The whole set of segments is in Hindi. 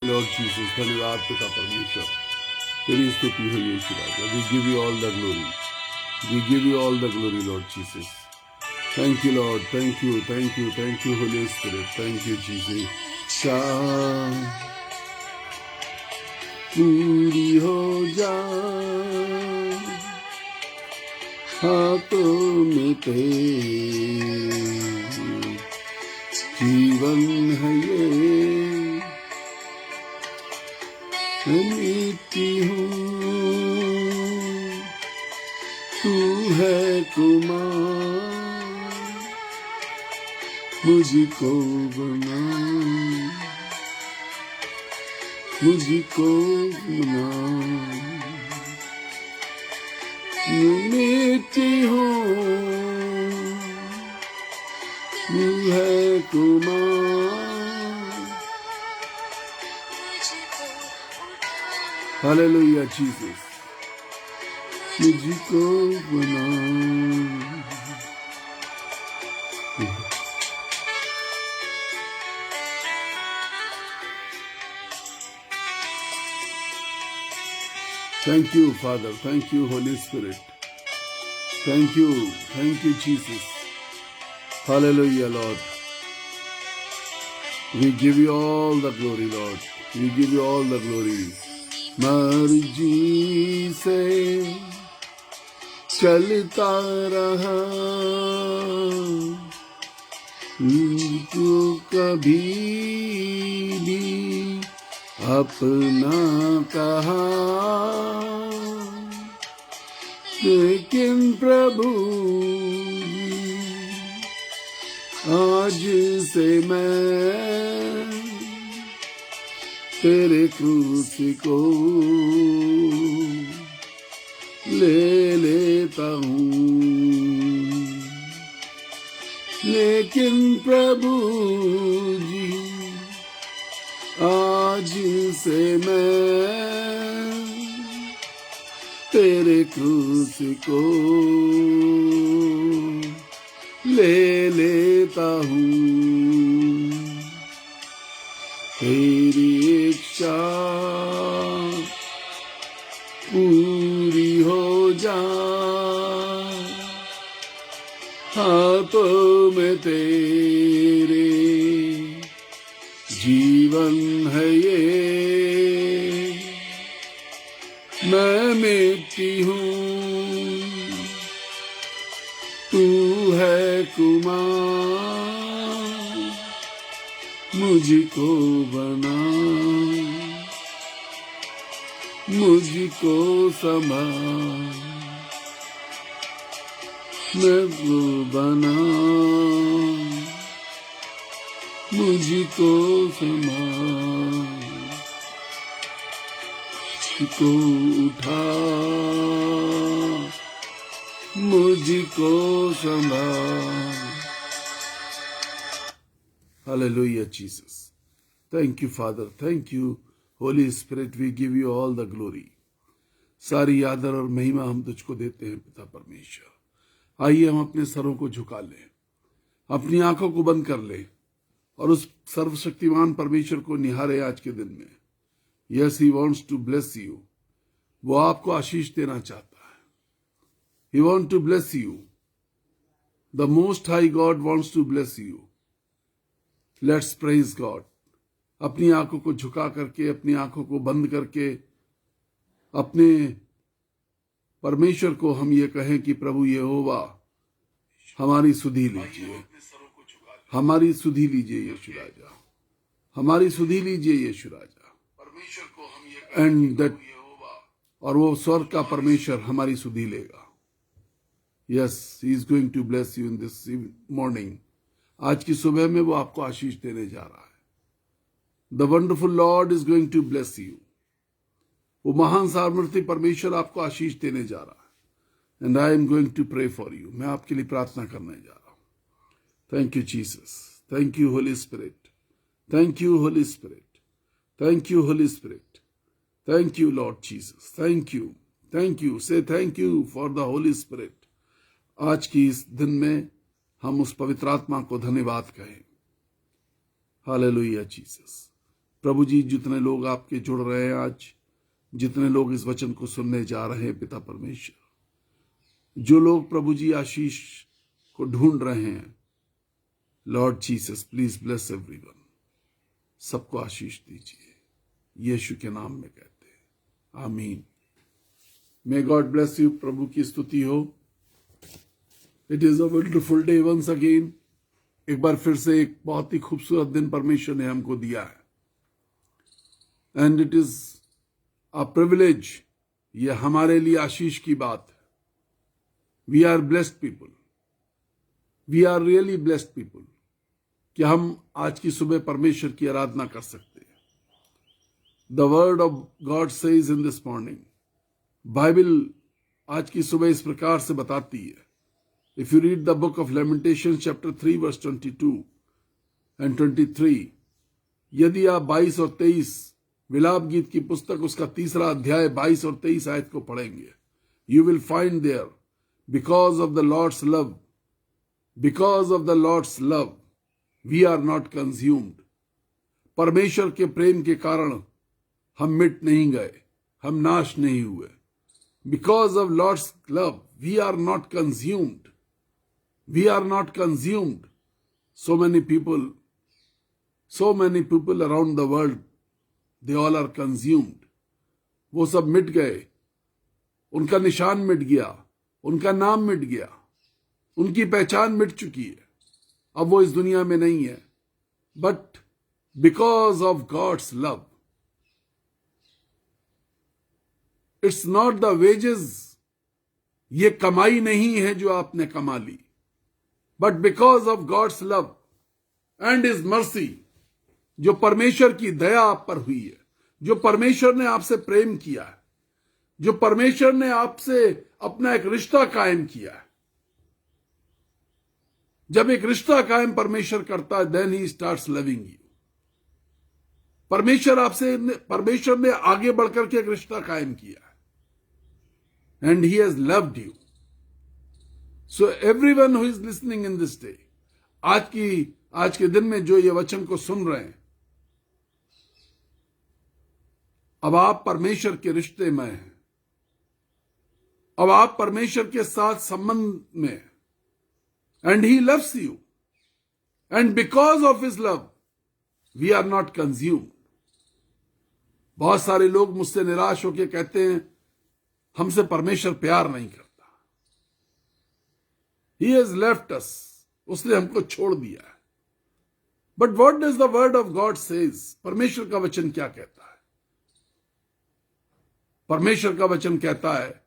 लॉर्ड जीसस, धन्यवाद पिता परमेश्वर, तेरी स्तुति हो यीशु राजा। We give you all the glory, we give you all the glory Lord Jesus. Thank you Lord, thank you, thank you, thank you Holi spirit, thank you Jesus. पूरी हो जा हाथों में तेरे, जीवन है ये मिट्टी हूँ, तू है कुमार, मुझको बना, मुझको बना। मिट्टी हूँ, तू है कुमार। हालेलुया जीसस, मुझको बना। Thank you, Father. Thank you, Holy Spirit. Thank you, Jesus. Hallelujah, Lord. We give you all the glory, Lord. We give you all the glory. मर्जी से चलता रहा, तू कभी भी अपना कहा, लेकिन प्रभु आज से मैं तेरे क्रूस को ले लेता हूँ, लेकिन प्रभु जी आज से मैं तेरे क्रूस को ले लेता हूँ। तेरी इच्छा पूरी हो जा, हाथों में तेरे जीवन है ये, मैं मिट्टी हूँ, तू है कुमार, मुझको बना, मुझको संभाल, मुझको बना, मुझको संभाल, मुझको उठा, मुझको संभाल। Hallelujah, Jesus. Thank you, Father. Thank you, Holy Spirit. We give you all the glory. सारी आदर और महिमा हम तुझको देते हैं पिता परमेश्वर। आइए हम अपने सरों को झुका लें, अपनी आंखों को बंद कर लें और उस सर्वशक्तिमान परमेश्वर को निहारे आज के दिन में। Yes, he wants to bless you. वो आपको आशीष देना चाहता है। He wants to bless you. The Most High God wants to bless you. Let's praise God. अपनी आंखों को झुका करके, अपनी आंखों को बंद करके अपने परमेश्वर को हम ये कहें कि प्रभु यहोवा हमारी सुधि लीजिए, हमारी सुधि लीजिए यीशु राजा, हमारी सुधि लीजिए यीशु राजा। परमेश्वर को हम ये एंड दैट, और वो स्वर्ग का परमेश्वर हमारी सुधि लेगा। Yes, he is going to bless you in this morning. आज की सुबह में वो आपको आशीष देने जा रहा है। The wonderful Lord is going to bless you. वो महान सामर्थ्य परमेश्वर आपको आशीष देने जा रहा है। And I am going to pray for you. मैं आपके लिए प्रार्थना करने जा रहा हूं। Thank you Jesus, thank you Holi spirit, thank you Holi spirit, thank you Holi spirit, thank you Lord Jesus, thank you, thank you. से thank you for the Holy Spirit. आज की इस दिन में हम उस पवित्र आत्मा को धन्यवाद कहें। हालेलुया जीसस, प्रभु जी, जितने लोग आपके जुड़ रहे हैं आज, जितने लोग इस वचन को सुनने जा रहे हैं पिता परमेश्वर, जो लोग प्रभु जी आशीष को ढूंढ रहे हैं, Lord Jesus please bless everyone, सबको आशीष दीजिए, यीशु के नाम में कहते हैं आमीन। May God bless you. प्रभु की स्तुति हो। It is a wonderful day once again. एक बार फिर से एक बहुत ही खूबसूरत दिन परमेश्वर ने हमको दिया है, and it is a privilege. ये हमारे लिए आशीष की बात है। We are blessed people, we are really blessed people कि हम आज की सुबह परमेश्वर की आराधना कर सकते हैं। The word of God says in this morning, Bible आज की सुबह इस प्रकार से बताती है। If you read the book of Lamentation chapter 3 verse 22 and 23, यदि आप 22 और 23 विलाप गीत की पुस्तक उसका 3रा अध्याय 22 और 23 आयत को पढ़ेंगे, you will find there, because of the Lord's love, because of the Lord's love we are not consumed. परमेश्वर के प्रेम के कारण हम मिट नहीं गए, हम नाश नहीं हुए। Because of Lord's love we are not consumed, we are not consumed. So many people around the world, they all are consumed. वो सब मिट गए, उनका निशान मिट गया, उनका नाम मिट गया, उनकी पहचान मिट चुकी है, अब वो इस दुनिया में नहीं है। But because of God's love, it's not the wages, ये कमाई नहीं है जो आपने कमा ली, but because of God's love and his mercy, जो परमेश्वर की दया आप पर हुई है, जो परमेश्वर ने आपसे प्रेम किया है, जो परमेश्वर ने आपसे अपना एक रिश्ता कायम किया है। जब एक रिश्ता कायम परमेश्वर करता है, then he starts loving you. परमेश्वर ने आगे बढ़कर के एक रिश्ता कायम किया है, and he has loved you. So everyone who is listening in this day, आज के दिन में जो ये वचन को सुन रहे हैं, अब आप परमेश्वर के रिश्ते में हैं, अब आप परमेश्वर के साथ संबंध में, and he loves you, and because of his love we are not consumed. बहुत सारे लोग मुझसे निराश होकर कहते हैं हमसे परमेश्वर प्यार नहीं करता, ही हैज लेफ्ट अस, उसने हमको छोड़ दिया है। But what does the word of God says, परमेश्वर का वचन क्या कहता है? परमेश्वर का वचन कहता है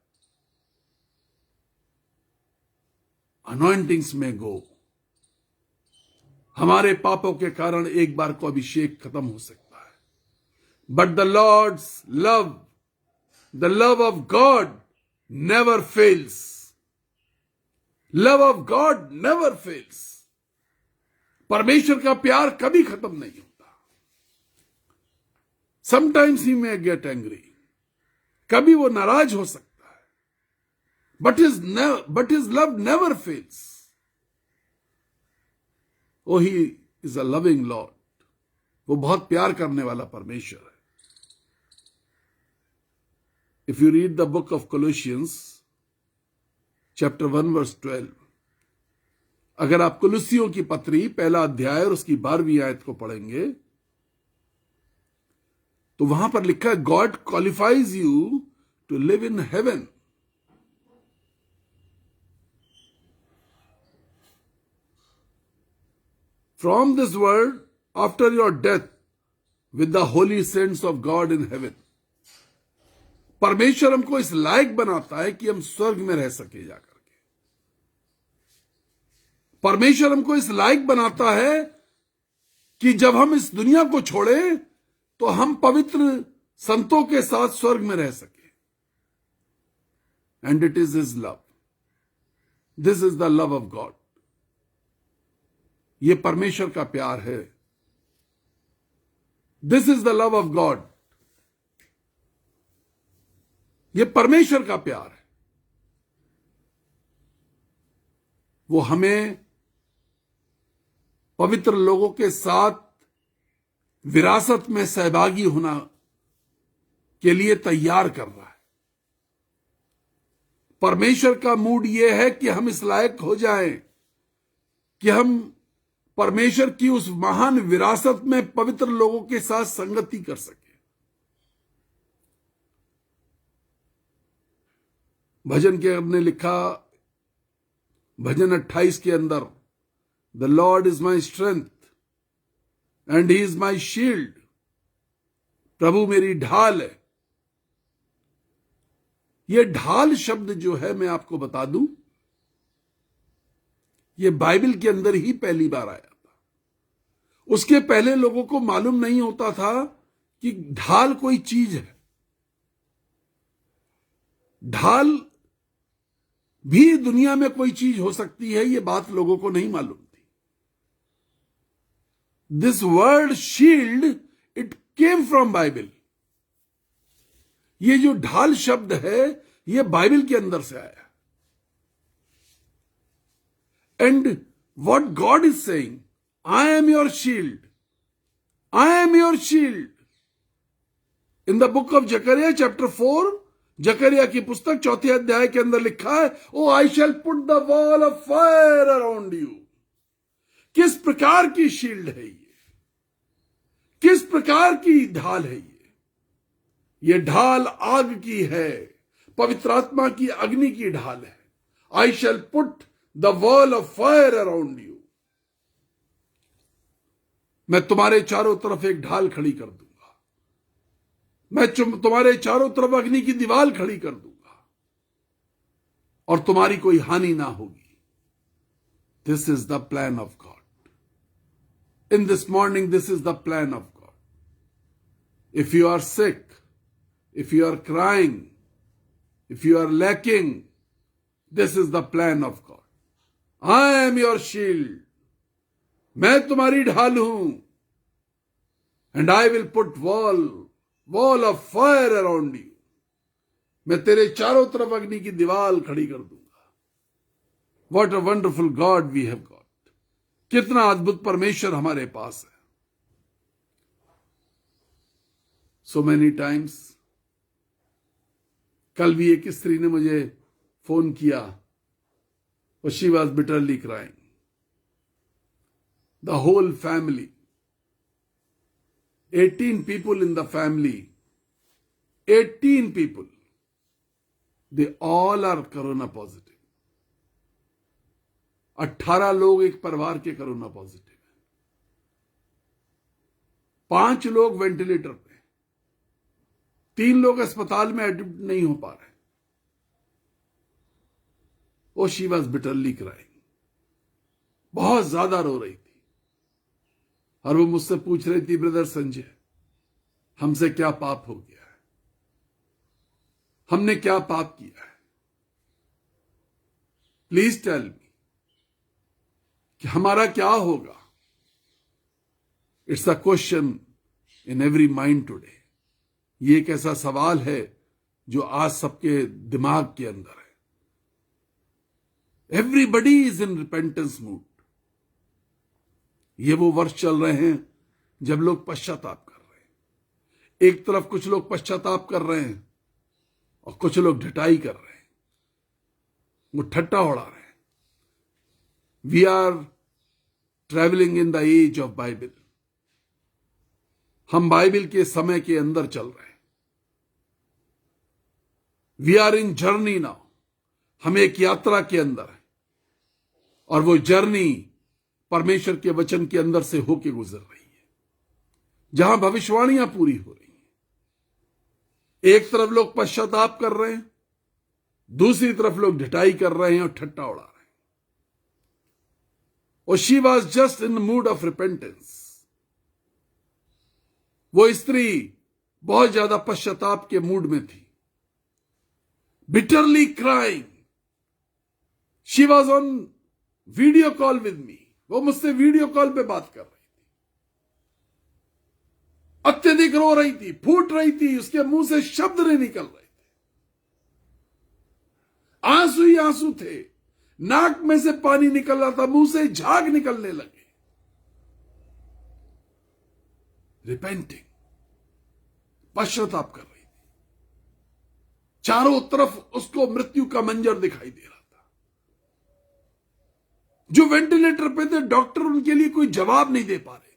अनॉइंटिंग्स में गो। हमारे पापों के कारण एक बार को अभिषेक खत्म हो सकता है, but the Lord's love, the love of God never fails. Love of God never fails. परमेश्वर का प्यार कभी खत्म नहीं होता। Sometimes he may get angry, कभी वो नाराज हो सकता है, but his love never fails. Oh he is a loving Lord, वो बहुत प्यार करने वाला परमेश्वर है। If you read the book of Colossians chapter 1 verse 12, अगर आप कुलुसियों की पत्री 1 अध्याय और उसकी 12वीं आयत को पढ़ेंगे तो वहां पर लिखा है, God qualifies you to live in heaven. From this world after your death with the holy saints of God in heaven. परमेश्वर हमको इस लायक बनाता है कि हम स्वर्ग में रह सके जाकर के। परमेश्वर हमको इस लायक बनाता है कि जब हम इस दुनिया को छोड़े तो हम पवित्र संतों के साथ स्वर्ग में रह सके। And it is his love, this is the love of God. ये परमेश्वर का प्यार है। This is the love of God, ये परमेश्वर का प्यार है। वो हमें पवित्र लोगों के साथ विरासत में सहभागी होना के लिए तैयार कर रहा है। परमेश्वर का मूड यह है कि हम इस लायक हो जाएं कि हम परमेश्वर की उस महान विरासत में पवित्र लोगों के साथ संगति कर सके। भजन के हमने लिखा, भजन 28 के अंदर, the Lord is my strength and he is my shield. प्रभु मेरी ढाल है। ये ढाल शब्द जो है, मैं आपको बता दूं, ये बाइबल के अंदर ही पहली बार आया था। उसके पहले लोगों को मालूम नहीं होता था कि ढाल कोई चीज है। ढाल भी दुनिया में कोई चीज हो सकती है, ये बात लोगों को नहीं मालूम थी। This word shield, it came from Bible. ये जो ढाल शब्द है, ये बाइबल के अंदर से आया। And what God is saying, I am your shield, I am your shield. In the book of Zechariah chapter 4, Zechariah की पुस्तक 4 अध्याय के अंदर लिखा है, oh I shall put the wall of fire around you. किस प्रकार की शील्ड है ये, किस प्रकार की ढाल है ये ढाल आग की है, पवित्र आत्मा की अग्नि की ढाल है। I shall put the wall of fire around you. मैं तुम्हारे चारों तरफ एक ढाल खड़ी कर दूंगा, मैं तुम्हारे चारों तरफ अग्नि की दीवार खड़ी कर दूंगा और तुम्हारी कोई हानि ना होगी। This is the plan of God. In this morning, this is the plan of God. If you are sick, if you are crying, if you are lacking, this is the plan of God. I am your shield. मैं तुम्हारी ढाल हूं। And I will put wall of fire around you. मैं तेरे चारों तरफ अग्नि की दीवार खड़ी कर दूंगा। What a wonderful God we have got. कितना अद्भुत परमेश्वर हमारे पास है। So many times, कल भी एक स्त्री ने मुझे फोन किया, और she was bitterly crying. The whole family, 18 people in the family, 18 people, they all are corona positive. 18 लोग एक परिवार के कोरोना पॉजिटिव हैं। 5 लोग वेंटिलेटर पे, 3 लोग अस्पताल में एडमिट नहीं हो पा रहे। ओ शी वॉज बिटरली क्राइंग। बहुत ज्यादा रो रही थी, और वो मुझसे पूछ रही थी, ब्रदर संजय, हमसे क्या पाप हो गया है, हमने क्या पाप किया है, प्लीज टेल मी कि हमारा क्या होगा। It's a question in every mind today. ये एक ऐसा सवाल है जो आज सबके दिमाग के अंदर है। Everybody is in repentance mood. ये वो वर्ष चल रहे हैं जब लोग पश्चाताप कर रहे हैं। एक तरफ कुछ लोग पश्चाताप कर रहे हैं और कुछ लोग ढटाई कर रहे हैं, वो ठट्टा उड़ा रहे हैं। We are travelling in the age of Bible. हम बाइबल के समय के अंदर चल रहे हैं। We are in journey now. हम एक यात्रा के अंदर हैं, और वो जर्नी परमेश्वर के वचन के अंदर से होके गुजर रही है, जहां भविष्यवाणियां पूरी हो रही हैं। एक तरफ लोग पश्चाताप कर रहे हैं, दूसरी तरफ लोग ढटाई कर रहे हैं और ठट्टा उड़ा रहे हैं। और she was just in the mood off repentance. वो स्त्री बहुत ज्यादा पश्चाताप के मूड में थी, bitterly crying. She was on video call with me. वो मुझसे वीडियो कॉल पे बात कर रही थी, अत्यधिक रो रही थी, फूट रही थी, उसके मुंह से शब्द नहीं निकल रहे थे, आंसू ही आंसू थे, नाक में से पानी निकल रहा था, मुंह से झाग निकलने लगे। रिपेंटिंग, पश्चाताप कर रही थी। चारों तरफ उसको मृत्यु का मंजर दिखाई दे रहा था। जो वेंटिलेटर पे थे डॉक्टर उनके लिए कोई जवाब नहीं दे पा रहे थे।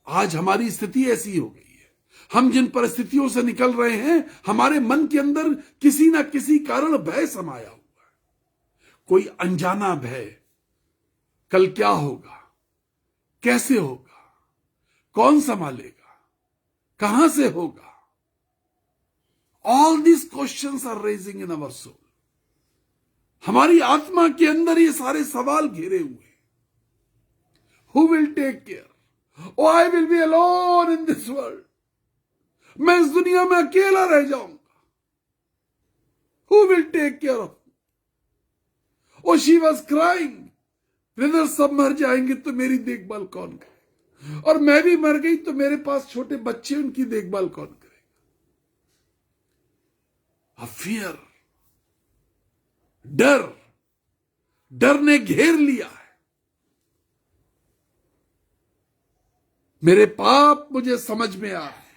आज हमारी स्थिति ऐसी हो गई है। हम जिन परिस्थितियों से निकल रहे हैं, हमारे मन के अंदर किसी ना किसी कारण भय समाया हुआ है। कोई अनजाना भय, कल क्या होगा, कैसे होगा, कौन संभालेगा, कहां से होगा। All these questions are raising in our soul. हमारी आत्मा के अंदर ये सारे सवाल घेरे हुए हैं। Who will take care? Oh I will be alone in this world. मैं इस दुनिया में अकेला रह जाऊंगा। Who will take care of? Oh she was crying, brother सब मर जाएंगे तो मेरी देखभाल कौन करेगा? और मैं भी मर गई तो मेरे पास छोटे बच्चे, उनकी देखभाल कौन करेगा? फियर, डर ने घेर लिया है। मेरे पाप मुझे समझ में आ रहे हैं।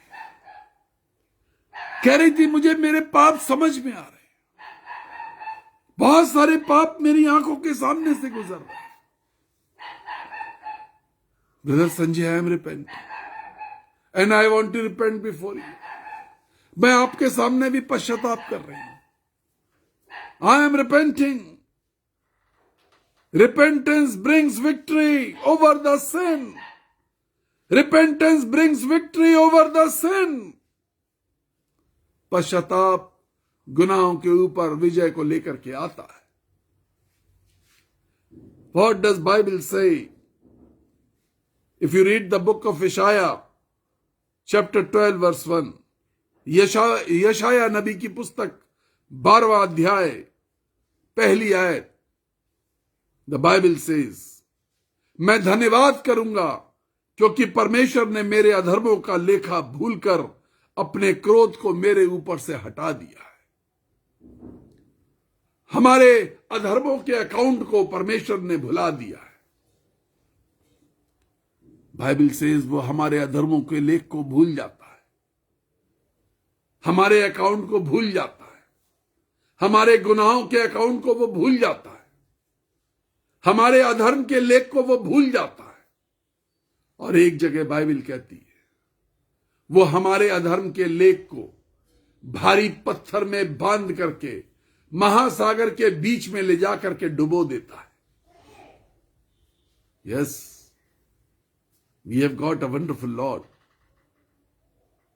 कह रही थी मुझे मेरे पाप समझ में आ रहे हैं। बहुत सारे पाप मेरी आंखों के सामने से गुजर रहे हैं। Brother Sanjay, I am repent and I want to repent before you. मैं आपके सामने भी पश्चाताप कर रही हूं। I am repenting. Repentance brings victory over the sin. Repentance brings victory over the sin. पश्चाताप गुनाहों के ऊपर विजय को लेकर के आता है। What does Bible say? If you read the book of Isaiah, chapter 12, verse 1, यशाया नबी की पुस्तक 12वां अध्याय पहली आयत, the Bible says, मैं धन्यवाद करूंगा क्योंकि परमेश्वर ने मेरे अधर्मों का लेखा भूलकर अपने क्रोध को मेरे ऊपर से हटा दिया है। हमारे अधर्मों के अकाउंट को परमेश्वर ने भुला दिया है। बाइबल सेज वो हमारे अधर्मों के लेख को भूल जाता है, हमारे अकाउंट को भूल जाता है, हमारे गुनाहों के अकाउंट को वो भूल जाता है, हमारे अधर्म के लेख को वो भूल जाता है। और एक जगह बाइबल कहती है वो हमारे अधर्म के लेख को भारी पत्थर में बांध करके महासागर के बीच में ले जाकर के डुबो देता है। Yes, we have got a wonderful Lord.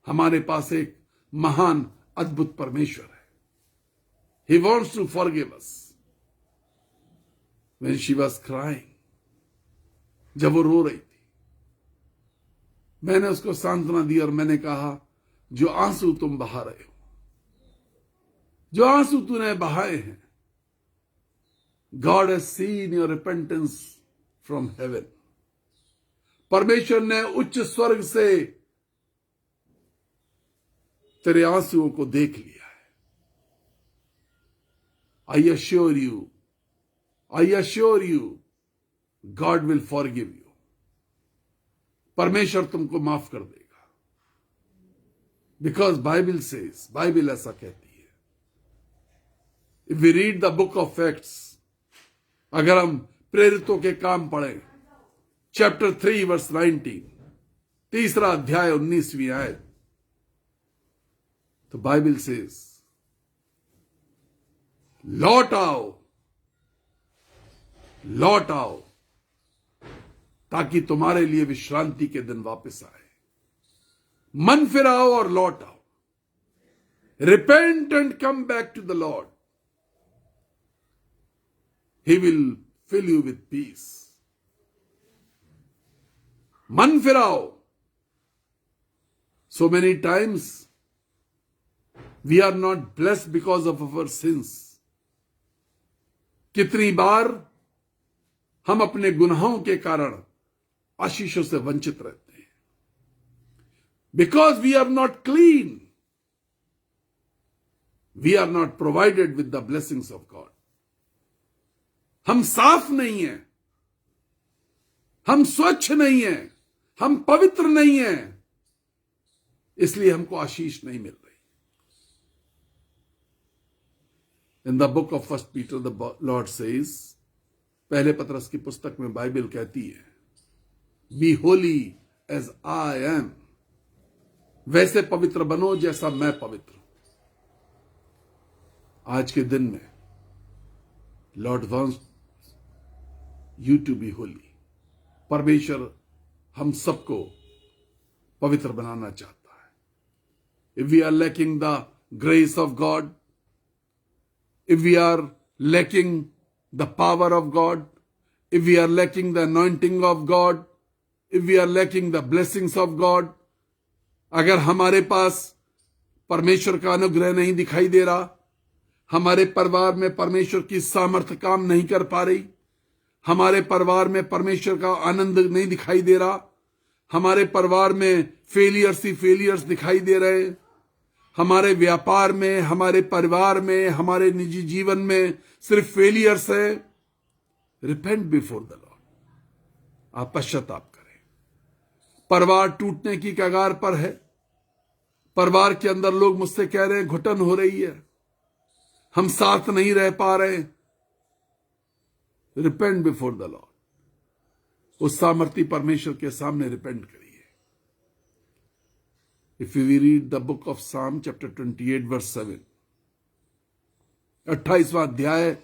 हमारे पास एक महान अद्भुत परमेश्वर है। He wants to forgive us. When she was crying, जब वो रो रही थी, मैंने उसको सांत्वना दी और मैंने कहा जो आंसू तुम बहा रहे हो, जो आंसू तूने बहाए हैं, God has seen your repentance from heaven. परमेश्वर ने उच्च स्वर्ग से तेरे आंसुओं को देख लिया है। I assure you God will forgive you. परमेश्वर तुमको माफ कर देगा। बिकॉज बाइबल सेज, बाइबल ऐसा कहती है। If we read the book of Acts, अगर हम प्रेरितों के काम पढ़ें, चैप्टर 3 वर्स 19, तीसरा अध्याय 19वीं आयत, तो बाइबल सेज लौट आओ ताकि तुम्हारे लिए विश्रांति के दिन वापस आए। मन फिराओ और लौट आओ। Repent and come back to the Lord. He will fill you with peace. मन फिराओ। So many times we are not blessed because of our sins. कितनी बार हम अपने गुनाहों के कारण आशीषों से वंचित रहते हैं। Because we are not clean, we are not provided with the blessings of God. हम साफ नहीं हैं, हम स्वच्छ नहीं हैं, हम पवित्र नहीं हैं, इसलिए हमको आशीष नहीं मिल रही। In the book of first Peter the Lord says, पहले पतरस की पुस्तक में बाइबल कहती है, be holy as I am, वैसे पवित्र बनो जैसा मैं पवित्र हूं। आज के दिन में Lord wants you to be holy. परमेश्वर हम सबको पवित्र बनाना चाहता है। If we are lacking the grace of God, if we are lacking the power of God, if we are lacking the anointing of God, if we are lacking the blessings of God, अगर हमारे पास परमेश्वर का अनुग्रह नहीं दिखाई दे रहा, हमारे परिवार में परमेश्वर की सामर्थ्य काम नहीं कर पा रही, हमारे परिवार में परमेश्वर का आनंद नहीं दिखाई दे रहा, हमारे परिवार में फेलियर्स ही फेलियर्स दिखाई दे रहे हैं, हमारे व्यापार में, हमारे परिवार में, हमारे निजी जीवन में सिर्फ फेलियर्स है, रिपेंट बिफोर द लॉर्ड, आप पश्चाताप करें। परिवार टूटने की कगार पर है, परिवार के अंदर लोग मुझसे कह रहे हैं घुटन हो रही है, हम साथ नहीं रह पा रहे। रिपेंट बिफोर द लॉर्ड, उस सामर्थी परमेश्वर के सामने रिपेंट करिए। If we read the book of Psalm chapter 28 verse 7, 28वां अध्याय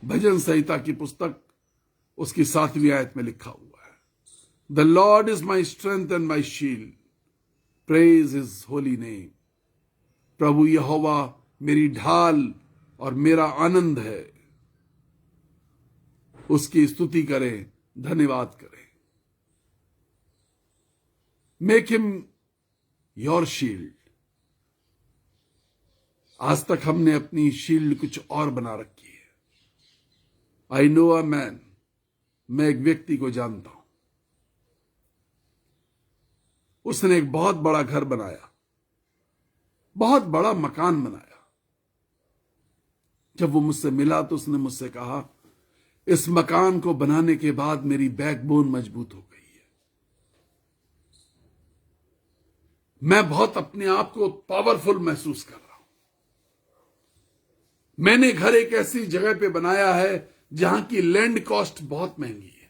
भजन संहिता की पुस्तक उसकी 7वीं आयत में लिखा हुआ है, The Lord is my strength and my shield, praise his holy name. प्रभु यहोवा मेरी ढाल और मेरा आनंद है, उसकी स्तुति करें, धन्यवाद करें। Make him your shield. आज तक हमने अपनी शील्ड कुछ और बना रखी है। आई नो अ मैन, मैं एक व्यक्ति को जानता हूं, उसने एक बहुत बड़ा घर बनाया, बहुत बड़ा मकान बनाया। जब वो मुझसे मिला तो उसने मुझसे कहा, इस मकान को बनाने के बाद मेरी बैकबोन मजबूत हो गई है, मैं बहुत अपने आप को पावरफुल महसूस कर रहा हूं। मैंने घर एक ऐसी जगह पे बनाया है जहां की लैंड कॉस्ट बहुत महंगी है,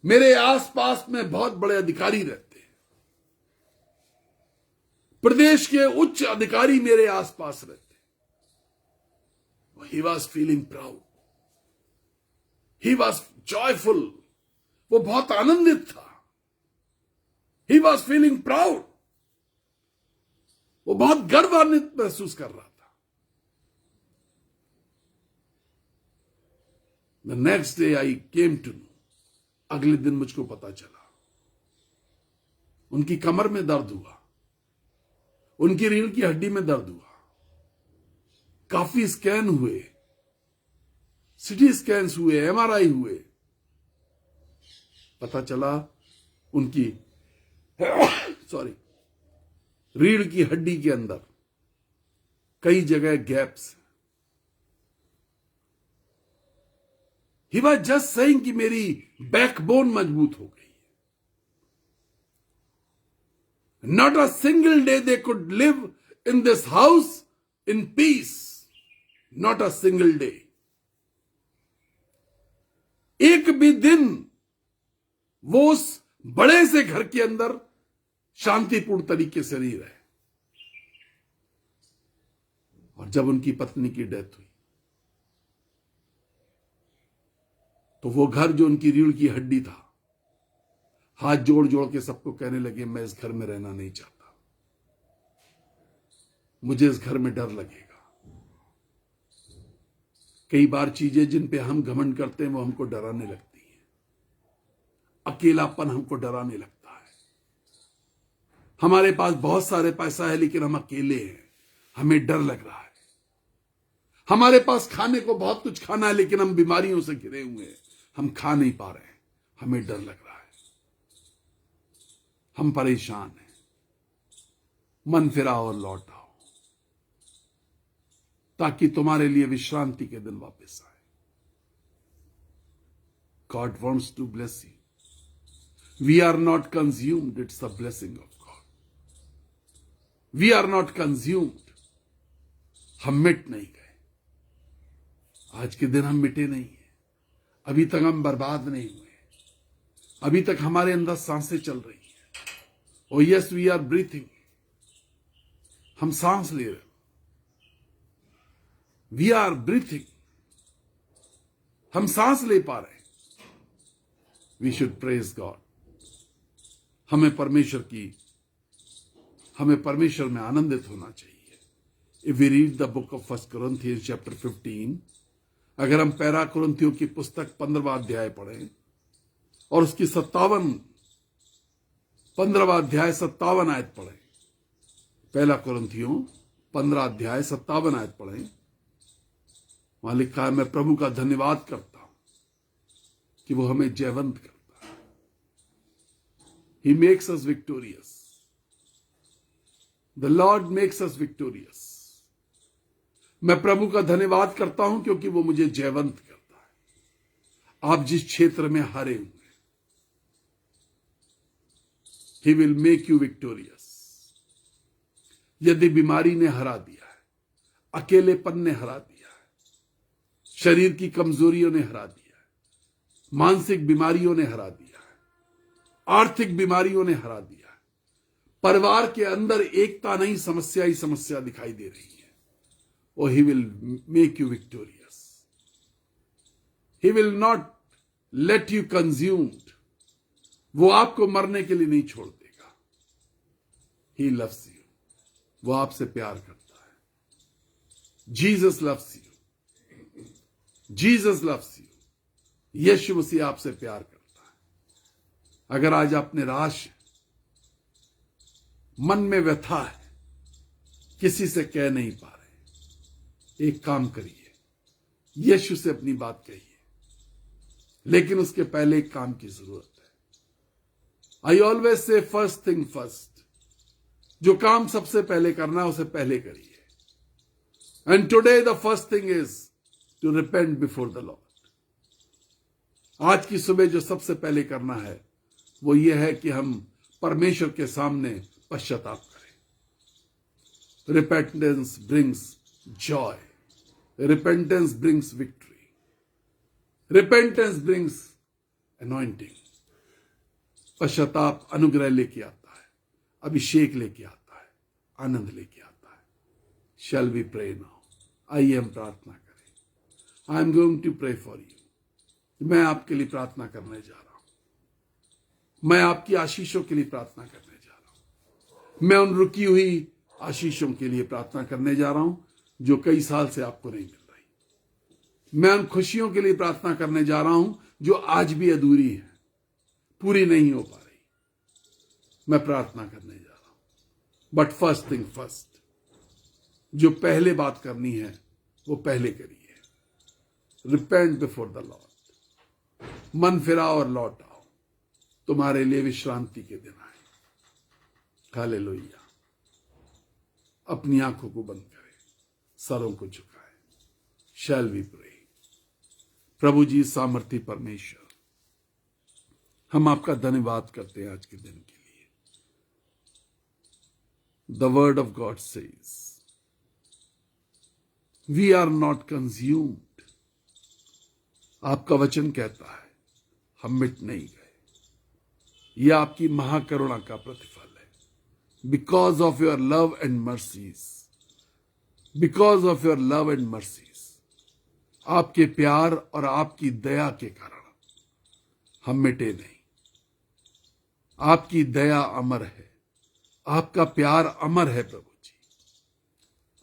मेरे आसपास में बहुत बड़े अधिकारी रहते हैं, प्रदेश के उच्च अधिकारी मेरे आसपास रहते हैं। He was feeling proud, he was joyful, वो बहुत आनंदित था। ही वॉज फीलिंग प्राउड, वो बहुत गर्वान्वित महसूस कर रहा था। The next day I came to know, अगले दिन मुझको पता चला उनकी कमर में दर्द हुआ, उनकी रीढ़ की हड्डी में दर्द हुआ, काफी स्कैन हुए, सिटी स्कैन्स हुए, एमआरआई हुए, पता चला उनकी रीढ़ की हड्डी के अंदर कई जगह gaps. He was just saying कि मेरी बैकबोन मजबूत हो गई। Not a single day they could live in this house in peace, not a single day. एक भी दिन वो उस बड़े से घर के अंदर शांतिपूर्ण तरीके से नहीं रहे। और जब उनकी पत्नी की डेथ हुई तो वो घर जो उनकी रीढ़ की हड्डी था, हाथ जोड़ जोड़ के सबको कहने लगे, मैं इस घर में रहना नहीं चाहता, मुझे इस घर में डर लगेगा। कई बार चीजें जिन पे हम घमंड करते हैं वो हमको डराने लगती हैं। अकेलापन हमको डराने लगता है। हमारे पास बहुत सारे पैसा है लेकिन हम अकेले हैं, हमें डर लग रहा है। हमारे पास खाने को बहुत कुछ खाना है लेकिन हम बीमारियों से घिरे हुए हैं, हम खा नहीं पा रहे हैं, हमें डर लग रहा है, हम परेशान हैं। मन फिराओ और लौट आओ ताकि तुम्हारे लिए विश्रांति के दिन वापस आए। God wants to bless you. We are not consumed, it's the blessing of God. We are not consumed, हम मिट नहीं गए। आज के दिन हम मिटे नहीं हैं, अभी तक हम बर्बाद नहीं हुए, अभी तक हमारे अंदर सांसें चल रही हैं। Oh yes, we are breathing, हम सांस ले रहे, वी आर ब्रीथिंग, हम सांस ले पा रहे हैं। We should praise God. हमें परमेश्वर में आनंदित होना चाहिए। If we read the book of 1 Corinthians chapter 15, अगर हम पहला कुरिन्थियों की पुस्तक 15वां अध्याय पढ़ें और उसकी 15वां अध्याय 57 आयत पढ़ें, पहला कुरिन्थियों 15 अध्याय 57 आयत पढ़ें, वहां लिखा है, मैं प्रभु का धन्यवाद करता हूं कि वो हमें जयवंत करता है। He makes us victorious. The Lord makes us victorious. मैं प्रभु का धन्यवाद करता हूं क्योंकि वो मुझे जयवंत करता है। आप जिस क्षेत्र में हारे हुए, He will make you victorious. यदि बीमारी ने हरा दिया है, अकेलेपन ने हरा दिया है, शरीर की कमजोरियों ने हरा दिया है, मानसिक बीमारियों ने हरा दिया है, आर्थिक बीमारियों ने हरा दिया है, परिवार के अंदर एकता नहीं, समस्या ही समस्या दिखाई दे रही है, और He will make you victorious. He will not let you consumed. वो आपको मरने के लिए नहीं छोड़ देगा। He loves you. वो आपसे प्यार करता है। Jesus loves you. Jesus loves you. यीशु मसीह आपसे प्यार करता है। अगर आज आप निराश हैं, मन में व्यथा है, किसी से कह नहीं पा रहे, एक काम करिए, यीशु से अपनी बात कहिए, लेकिन उसके पहले एक काम की जरूरत है। I always say first thing first. जो काम सबसे पहले करना है उसे पहले करिए। And today the first thing is to repent before the Lord. आज की सुबह जो सबसे पहले करना है वो ये है कि हम परमेश्वर के सामने पश्चाताप करें। Repentance brings Joy, repentance brings victory, repentance brings anointing. पश्चाताप अनुग्रह लेके आता है, अभिषेक लेके आता है, आनंद लेके आता है। Shall we pray now? आइए हम प्रार्थना करें। I am going to pray for you. मैं आपके लिए प्रार्थना करने जा रहा हूं। मैं आपकी आशीषों के लिए प्रार्थना करने जा रहा हूं। मैं उन रुकी हुई आशीषों के लिए प्रार्थना करने जा रहा हूं जो कई साल से आपको नहीं मिल रही। मैं उन खुशियों के लिए प्रार्थना करने जा रहा हूं जो आज भी अधूरी है, पूरी नहीं हो पा रही। मैं प्रार्थना करने जा रहा हूं। बट फर्स्ट थिंग फर्स्ट, जो पहले बात करनी है वो पहले करिए। Repent before the Lord. मन फिराओ और लौट आओ। तुम्हारे लिए विश्रांति के दिन आए। हालेलुया। अपनी आंखों को बंद करें, सरों को झुकाएं। शैल वी प्रे? प्रभु जी सामर्थी परमेश्वर, हम आपका धन्यवाद करते हैं आज के दिन के लिए। The word of God says we are not consumed. आपका वचन कहता है हम मिट नहीं गए। यह आपकी महाकरुणा का प्रतिफल है। Because of your love and mercies, because of your love and mercies, आपके प्यार और आपकी दया के कारण हम मिटे नहीं। आपकी दया अमर है, आपका प्यार अमर है प्रभु जी।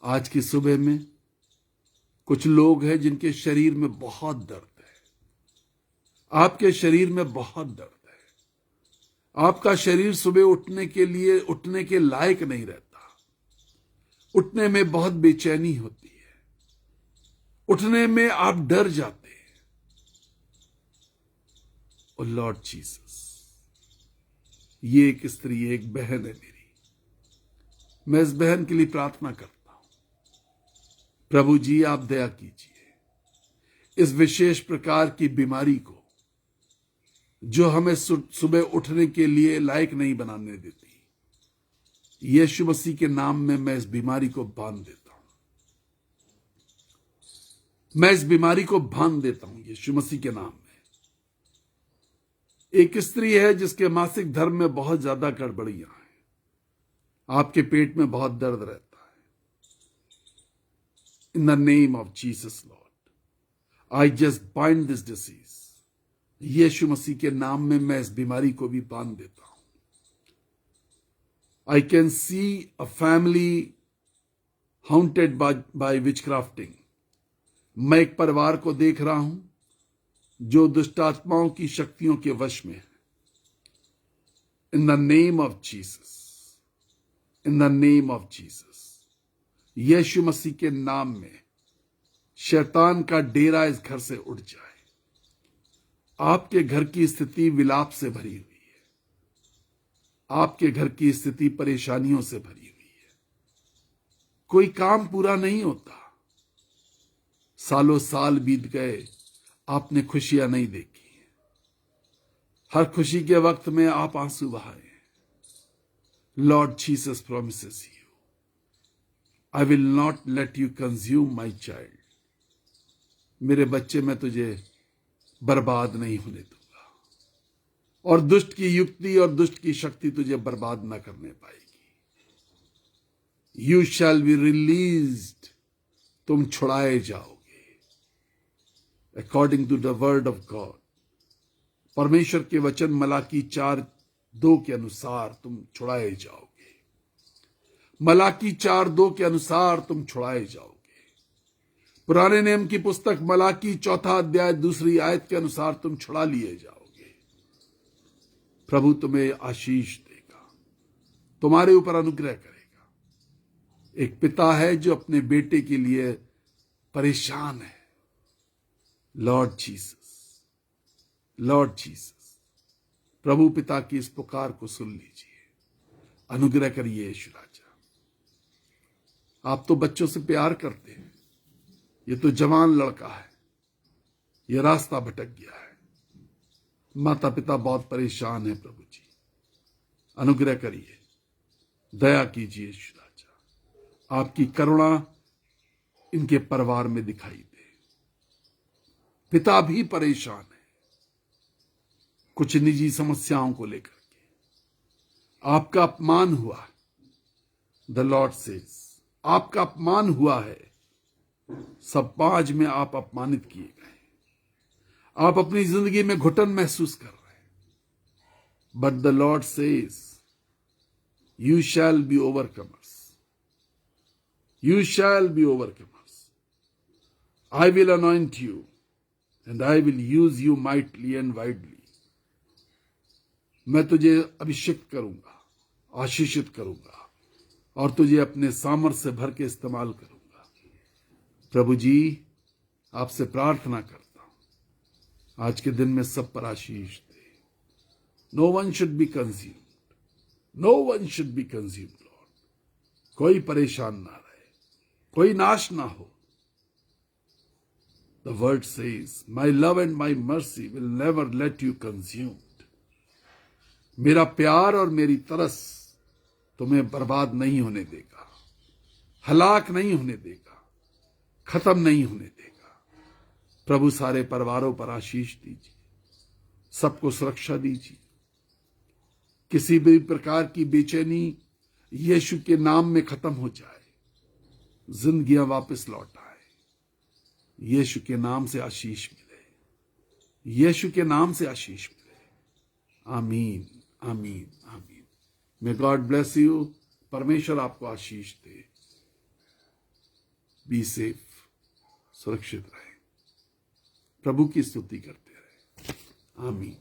आज की सुबह में कुछ लोग हैं जिनके शरीर में बहुत दर्द है। आपके शरीर में बहुत दर्द है। आपका शरीर सुबह उठने के लायक नहीं रहता। उठने में बहुत बेचैनी होती है। उठने में आप डर जाते हैं। ओ लॉर्ड जीसस, ये एक स्त्री, एक बहन है मेरी। मैं इस बहन के लिए प्रार्थना करता हूं। प्रभु जी आप दया कीजिए। इस विशेष प्रकार की बीमारी को जो हमें सुबह उठने के लिए लायक नहीं बनाने देती। यीशु मसीह के नाम में मैं इस बीमारी को बांध देता हूं। मैं इस बीमारी को बांध देता हूं यीशु मसीह के नाम में। एक स्त्री है जिसके मासिक धर्म में बहुत ज्यादा गड़बड़ियां हैं। आपके पेट में बहुत दर्द रहता है। In the name of Jesus Lord, I just bind this disease. यीशु मसीह के नाम में मैं इस बीमारी को भी बांध देता हूं। I can see a family haunted by witchcrafting. मैं एक परिवार को देख रहा हूं जो दुष्टात्माओं की शक्तियों के वश में है। In the name of Jesus, in the name of Jesus, यीशु मसीह के नाम में शैतान का डेरा इस घर से उठ जाए। आपके घर की स्थिति विलाप से भरी हुई है। आपके घर की स्थिति परेशानियों से भरी हुई है। कोई काम पूरा नहीं होता। सालों साल बीत गए, आपने खुशियां नहीं देखी। हर खुशी के वक्त में आप आंसू बहाए। Lord Jesus promises you, I will not let you consume my child. मेरे बच्चे, मैं तुझे बर्बाद नहीं होने दूंगा, और दुष्ट की युक्ति और दुष्ट की शक्ति तुझे बर्बाद ना करने पाएगी। यू शैल बी रिलीज्ड, तुम छुड़ाए जाओगे। According to the word of God, परमेश्वर के वचन मलाकी 4:2 के अनुसार तुम छुड़ाए जाओगे। मलाकी 4:2 के अनुसार तुम छुड़ाए जाओगे। पुराने नियम की पुस्तक मलाकी 4 अध्याय 2 आयत के अनुसार तुम छुड़ा लिए जाओगे। प्रभु तुम्हें आशीष देगा, तुम्हारे ऊपर अनुग्रह करेगा। एक पिता है जो अपने बेटे के लिए परेशान है। लॉर्ड जीसस, लॉर्ड जीसस, प्रभु पिता की इस पुकार को सुन लीजिए। अनुग्रह करिए यीशु राजा। आप तो बच्चों से प्यार करते हैं, ये तो जवान लड़का है, ये रास्ता भटक गया है। माता पिता बहुत परेशान है। प्रभु जी, अनुग्रह करिए, दया कीजिए यीशु राजा। आपकी करुणा इनके परिवार में दिखाई दे। पिता भी परेशान है कुछ निजी समस्याओं को लेकर के। आपका अपमान हुआ, द लॉर्ड सेज, आपका अपमान हुआ है। सब समाज में आप अपमानित किए गए। आप अपनी जिंदगी में घुटन महसूस कर रहे हैं। But the Lord says, you shall be overcomers, you shall be overcomers. I will anoint you and I will use you mightily and widely. मैं तुझे अभिषेक करूंगा, आशीषित करूंगा, और तुझे अपने सामर्थ्य से भर के इस्तेमाल करूंगा। प्रभु जी, आपसे प्रार्थना करता हूं, आज के दिन में सब पर आशीष दे। No one should be consumed, no one should be consumed Lord. कोई परेशान ना रहे, कोई नाश ना हो। The word says, my love and my mercy will never let you consumed. मेरा प्यार और मेरी तरस तुम्हें बर्बाद नहीं होने देगा, हलाक नहीं होने देगा, खत्म नहीं होने देगा। प्रभु सारे परिवारों पर आशीष दीजिए, सबको सुरक्षा दीजिए। किसी भी प्रकार की बेचैनी यीशु के नाम में खत्म हो जाए, जिंदगियां वापस लौट आए। यीशु के नाम से आशीष मिले, यीशु के नाम से आशीष मिले। आमीन, आमीन, आमीन। May God bless you. परमेश्वर आपको आशीष दे। बी सेफ, सुरक्षित रहे, प्रभु की स्तुति करते रहे। आमीन।